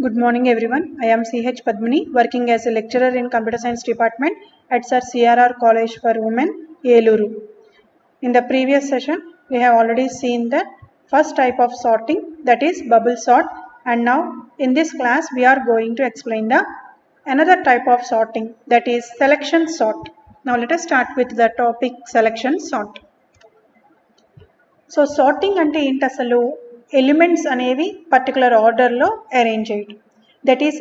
Good morning everyone. I am CH Padmini, working as a lecturer in Computer Science Department at Sir CRR College for Women, Eluru. In the previous session, we have already seen the first type of sorting, that is bubble sort, and now in this class we are going to explain the another type of sorting, that is selection sort. Now let us start with the topic selection sort. So sorting అంటే ఏంటి అసలు elements అనేవి particular ఆర్డర్లో arrange చేయడం that is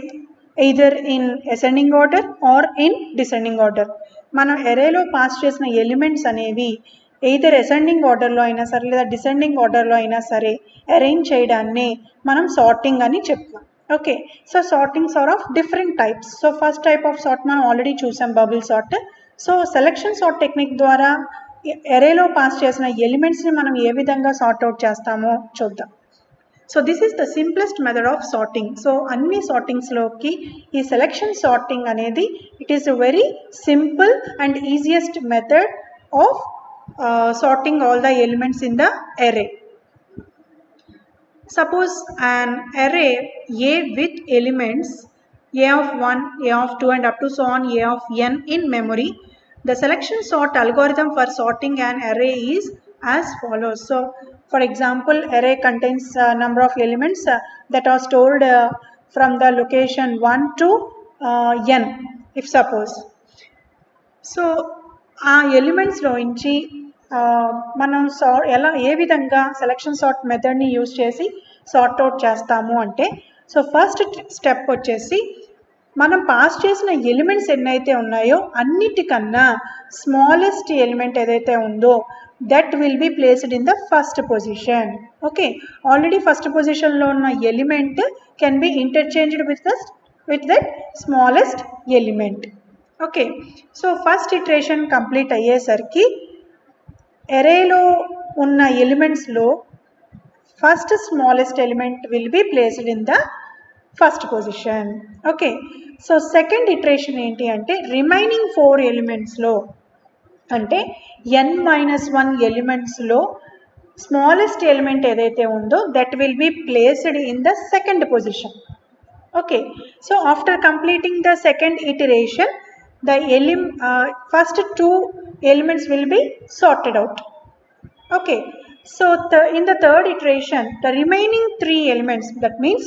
either in ascending order or in descending order. మనం ఎరేలో pass చేసిన elements అనేవి either ascending ఆర్డర్లో అయినా సరే లేదా డిసెండింగ్ ఆర్డర్లో అయినా సరే అరేంజ్ చేయడాన్నే మనం సార్టింగ్ అని చెప్తాం. Okay, so sortings are of different types. So first type of sort మనం ఆల్రెడీ చూసాం, bubble sort. So selection sort technique ద్వారా ఎరేలో పాస్ చేసిన ఎలిమెంట్స్ని మనం ఏ విధంగా సార్ట్ అవుట్ చేస్తామో చూద్దాం. So this is the simplest method of sorting. So అన్ని సార్టింగ్స్లోకి ఈ సెలెక్షన్ సార్టింగ్ అనేది it is a very simple and easiest method of sorting all the elements in the array. Suppose an array A with elements A of 1, A of 2 and up to so on A of n in memory. The selection sort algorithm for sorting an array is as follows. So for example, array contains a number of elements that are stored from the location 1 to n if suppose. So ఆ ఎలిమెంట్స్లో నుంచి మనం ఎలా ఏ విధంగా selection sort మెథడ్ని use చేసి sort out చేస్తాము అంటే, so first step వచ్చేసి మనం పాస్ చేసిన ఎలిమెంట్స్ ఎన్నైతే ఉన్నాయో అన్నిటికన్నా స్మాలెస్ట్ ఎలిమెంట్ ఏదైతే ఉందో that will be placed in the first position. Okay, already first పొజిషన్లో ఉన్న element can be interchanged with that smallest element. Okay, so first iteration complete అయ్యేసరికి ఎరేలో ఉన్న ఎలిమెంట్స్లో first smallest element will be placed in the first position. Okay, so second iteration ఏంటి అంటే remaining 4 ఎలిమెంట్స్లో అంటే n-1 ఎలిమెంట్స్లో smallest element ఏదైతే ఉందో that will be placed in the second position. Okay, so after completing the second iteration the first 2 elements will be sorted out. Okay, so in the third iteration the remaining 3 elements, that means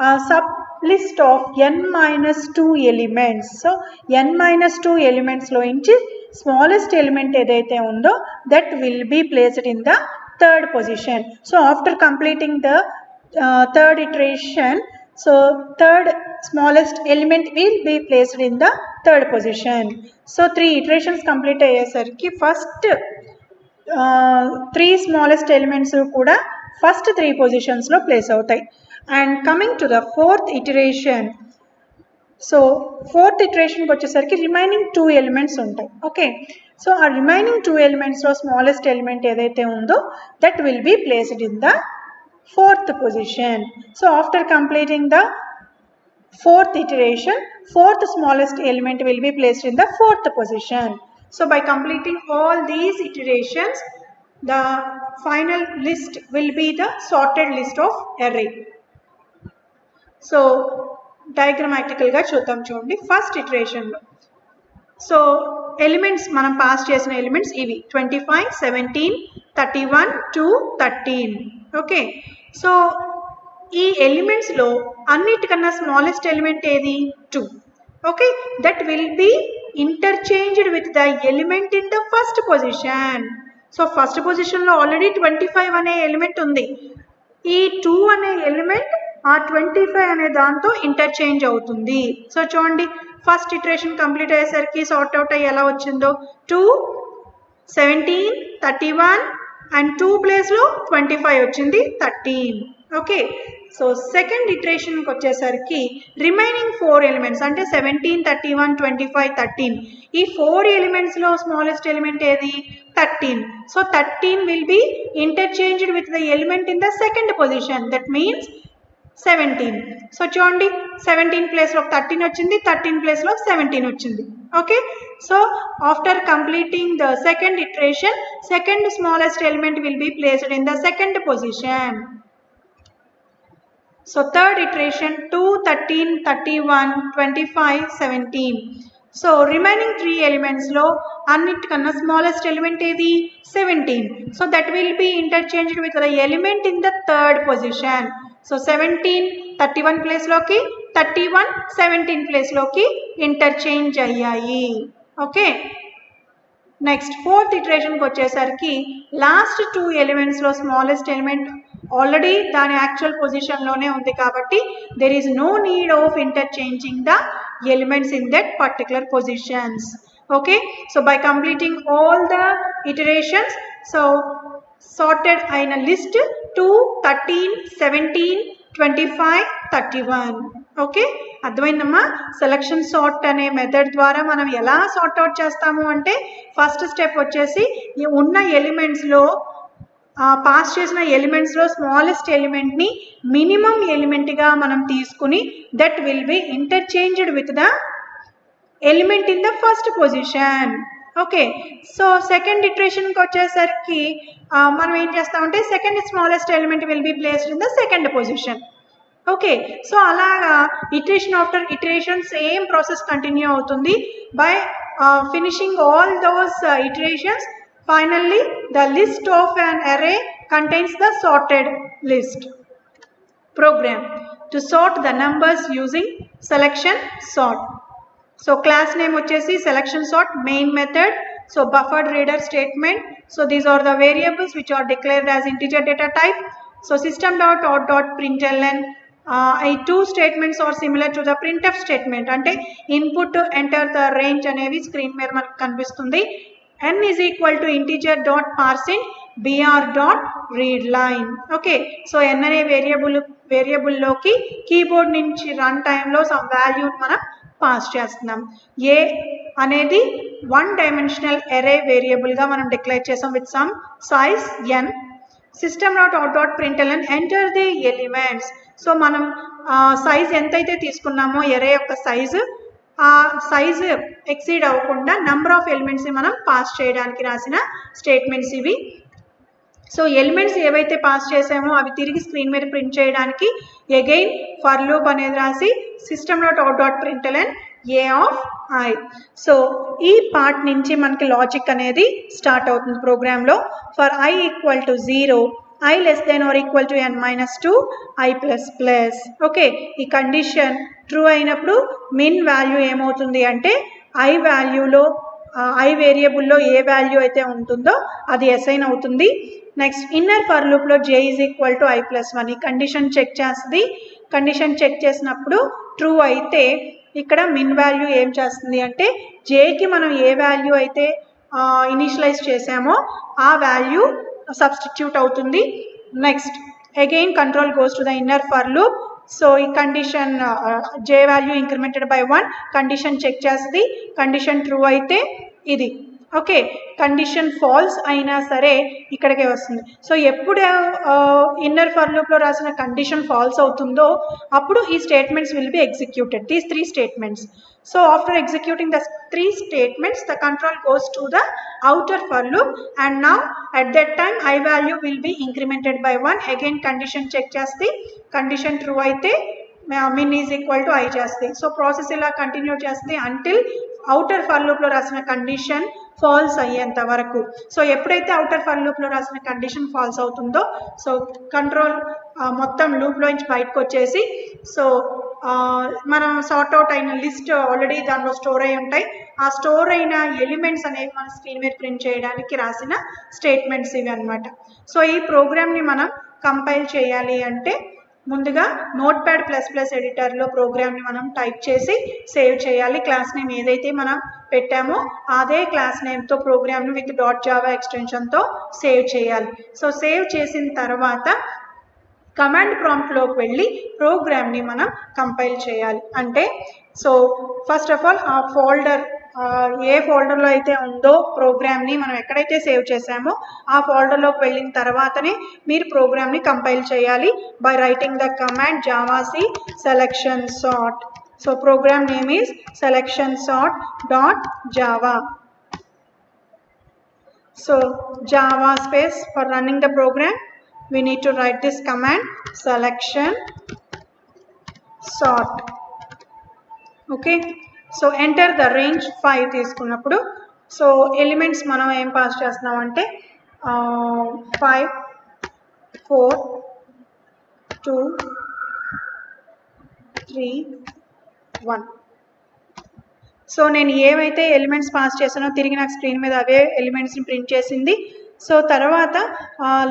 a sub list of n-2 elements. So n-2 elements lo inchi smallest element edaithe undo that will be placed in the third position. So after completing the third iteration, so third smallest element will be placed in the third position. So 3 iterations complete అయ్యేసరికి first 3 smallest elements కూడా first 3 పొజిషన్స్లో place అవుతాయి. And coming to the fourth iteration, so fourth ఇటరేషన్కి వచ్చేసరికి remaining 2 elements ఉంటాయి. Okay, so ఆ remaining 2 ఎలిమెంట్స్లో smallest element ఏదైతే ఉందో that will be placed in the fourth position. So after completing the fourth iteration, fourth smallest element will be placed in the fourth position. So by completing all these iterations, the final list will be the sorted list of array. So diagrammatical ga chuddam chudandi. First iteration lo so elements manam pass chesina elements ivi 25, 17, 31 to 13. Okay, so ఈ ఎలిమెంట్స్లో అన్నిటికన్నా smallest element ఏది 2. Okay, that will be interchanged with the element in the first position. So first పొజిషన్లో already 25 అనే element ఉంది. ఈ 2 అనే element ఆ 25 అనే దాంతో ఇంటర్చేంజ్ అవుతుంది. సో చూడండి, ఫస్ట్ ఇటరేషన్ కంప్లీట్ అయ్యేసరికి సార్ట్ అవుట్ అయ్యి ఎలా వచ్చిందో 2, 17, 31 అండ్ 2 ప్లేస్లో 25 వచ్చింది 13. ఓకే, సో సెకండ్ ఇటరేషన్కి వచ్చేసరికి రిమైనింగ్ 4 ఎలిమెంట్స్ అంటే 17, 31, 25, 13 ఈ 4 ఎలిమెంట్స్లో స్మాలెస్ట్ ఎలిమెంట్ ఏది 13. So 13 will be interchanged with the element in the second position, that means 17. So చూడండి, 17 ప్లేస్లో 13 వచ్చింది, 13 ప్లేస్లో 17 వచ్చింది. Okay, so after completing the second iteration, second smallest element will be placed in the second position. So third iteration 2, 13, 31, 25, 17. So remaining 3 elements lo annitkana smallest element edi 17. So that will be interchanged with the element in the third position. So 17 31 place loki, 31 17 place loki interchange ayyayi. Okay. Next fourth ఇటరేషన్కి వచ్చేసరికి last 2 ఎలిమెంట్స్లో smallest element already దాని actual పొజిషన్లోనే ఉంది కాబట్టి there is no need of interchanging the elements in that particular positions. Okay, so by completing all the iterations so sorted అయిన list 2, 13, 17, 25, 31. Okay, అర్థమైందమ్మా. Selection sort అనే మెథడ్ ద్వారా మనం ఎలా సార్ట్ అవుట్ చేస్తాము అంటే ఫస్ట్ స్టెప్ వచ్చేసి ఉన్న ఎలిమెంట్స్లో పాస్ చేసిన ఎలిమెంట్స్లో స్మాలెస్ట్ ఎలిమెంట్ని మినిమం ఎలిమెంట్గా మనం తీసుకుని that will be interchanged with the element in the first position. Okay, so second ఇటరేషన్కి వచ్చేసరికి మనం ఏం చేస్తామంటే second smallest element will be placed in the second position. Okay, so అలాగా iteration after iteration same process continue అవుతుంది. By finishing all those iterations finally the list of an array contains the sorted list. Program to sort the numbers using selection sort. So class name vachesi selection sort, main method, so buffered reader statement. So these are the variables which are declared as integer data type. So system.out.println ఈ 2 statements are similar to the printf statement అంటే input to enter the range అనేవి screen మీద మనకు కనిపిస్తుంది. n is equal to integer dot parseInt br dot readline. Okay, so n అనే వేరియబుల్లోకి keyboard నుంచి run టైంలో some వాల్యూని మనం పాస్ చేస్తున్నాం. ఏ అనేది 1 డైమెన్షనల్ అరే వేరియబుల్గా మనం డిక్లేర్ చేసాం with some size n. system.out.println enter the elements. So మనం సైజ్ ఎంతైతే తీసుకున్నామో ఎరే యొక్క సైజు ఆ సైజు ఎక్సీడ్ అవ్వకుండా నెంబర్ ఆఫ్ ఎలిమెంట్స్ని మనం పాస్ చేయడానికి రాసిన స్టేట్మెంట్స్ ఇవి. సో ఎలిమెంట్స్ ఏవైతే పాస్ చేసామో అవి తిరిగి స్క్రీన్ మీద ప్రింట్ చేయడానికి అగైన్ ఫర్ లూప్ అనేది రాసి system.out.println a of I. So ఈ పార్ట్ నుంచి మనకి లాజిక్ అనేది స్టార్ట్ అవుతుంది ప్రోగ్రాంలో. For I equal to 0 I less than or equal to n minus 2 I plus plus. Okay, ఈ కండిషన్ ట్రూ అయినప్పుడు మిన్ వాల్యూ ఏమవుతుంది అంటే I వాల్యూలో I వేరియబుల్లో ఏ వాల్యూ అయితే ఉంటుందో అది అసైన్ అవుతుంది. నెక్స్ట్ ఇన్నర్ ఫర్ లూప్లో j is equal to I plus 1 ఈ కండిషన్ చెక్ చేస్తుంది. కండిషన్ చెక్ చేసినప్పుడు ట్రూ అయితే ఇక్కడ మిన్ వాల్యూ ఏం చేస్తుంది అంటే jకి మనం ఏ వాల్యూ అయితే ఇనిషియలైజ్ చేసామో ఆ వాల్యూ సబ్స్టిట్యూట్ అవుతుంది. Next again control goes to the inner for loop. So ఈ condition j value incremented by 1 condition check చేస్తుంది. కండిషన్ ట్రూ అయితే ఇది ఓకే, కండిషన్ ఫాల్స్ అయినా సరే ఇక్కడికే వస్తుంది. సో ఎప్పుడు ఇన్నర్ ఫర్ లూప్లో రాసిన కండిషన్ ఫాల్స్ అవుతుందో అప్పుడు ఈ statements will be executed, these 3 statements. So after executing the 3 statements the control goes to the outer for loop and now at that time I value will be incremented by 1. again condition check chesti, condition true aithe min is equal to I chesti. so process ila continue chesti until outer for loop lo rasina condition false ayyenta varaku. so eppudaithe outer for loop lo rasina condition false avutundo so control మొత్తం loop లోంచి బయటకు వచ్చేసి so మనం sort out అయిన list already దానిలో store అయి ఉంటాయి. ఆ స్టోర్ అయిన ఎలిమెంట్స్ అనేవి మన స్క్రీన్ మీద ప్రింట్ చేయడానికి రాసిన స్టేట్మెంట్స్ ఇవి అనమాట. సో ఈ ప్రోగ్రామ్ని మనం కంపైల్ చేయాలి అంటే ముందుగా నోట్ప్యాడ్++ ఎడిటర్లో ప్రోగ్రామ్ని మనం టైప్ చేసి సేవ్ చేయాలి. క్లాస్ నేమ్ ఏదైతే మనం పెట్టామో అదే క్లాస్ నేమ్తో ప్రోగ్రామ్ని విత్ .java ఎక్స్టెన్షన్తో సేవ్ చేయాలి. సో సేవ్ చేసిన తర్వాత కమాండ్ ప్రాంప్ట్లోకి వెళ్ళి ప్రోగ్రామ్ని మనం కంపైల్ చేయాలి. అంటే సో ఫస్ట్ ఆఫ్ ఆల్ ఆ ఫోల్డర్ ఏ ఫోల్డర్లో అయితే ఉందో ప్రోగ్రామ్ని మనం ఎక్కడైతే సేవ్ చేసామో ఆ ఫోల్డర్లోకి వెళ్ళిన తర్వాతనే మీరు ప్రోగ్రామ్ని కంపైల్ చేయాలి by writing the command javac selection sort. So program name is selection sort .java. So java space for running the program we need to write this command selection sort. Okay, so enter the range 5 తీసుకున్నప్పుడు so elements మనం ఏం pass చేస్తున్నాం అంటే 5 4 2 3 1. So నేను ఏవైతే elements pass చేశానో తిరిగి నాకు స్క్రీన్ మీద అవే ఎలిమెంట్స్ని ప్రింట్ చేసింది. సో తర్వాత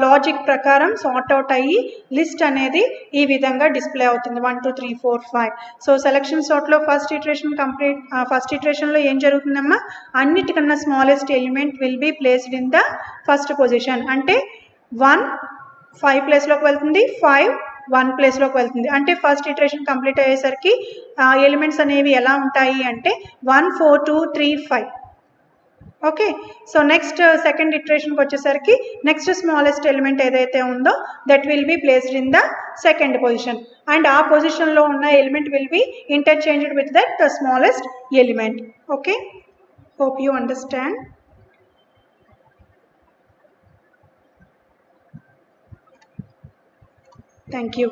లాజిక్ ప్రకారం సార్ట్ అవుట్ అయ్యి లిస్ట్ అనేది ఈ విధంగా డిస్ప్లే అవుతుంది 1 2 3 4 5. సో సెలక్షన్ సార్ట్లో ఫస్ట్ ఇటరేషన్లో ఏం జరుగుతుందమ్మా, అన్నిటికన్నా smallest element will be placed in the first position. అంటే 1 5 ప్లేస్లోకి వెళ్తుంది, 5 1 ప్లేస్లోకి వెళ్తుంది. అంటే ఫస్ట్ ఇటరేషన్ కంప్లీట్ అయ్యేసరికి ఎలిమెంట్స్ అనేవి ఎలా ఉంటాయి అంటే 1 4 2 3 5. ఓకే, సో నెక్స్ట్ సెకండ్ ఇటరేషన్కి వచ్చేసరికి నెక్స్ట్ స్మాలెస్ట్ ఎలిమెంట్ ఏదైతే ఉందో that will be placed in the second position and ఆ పొజిషన్లో ఉన్న element will be interchanged with that the smallest element. Okay, hope you understand. Thank you.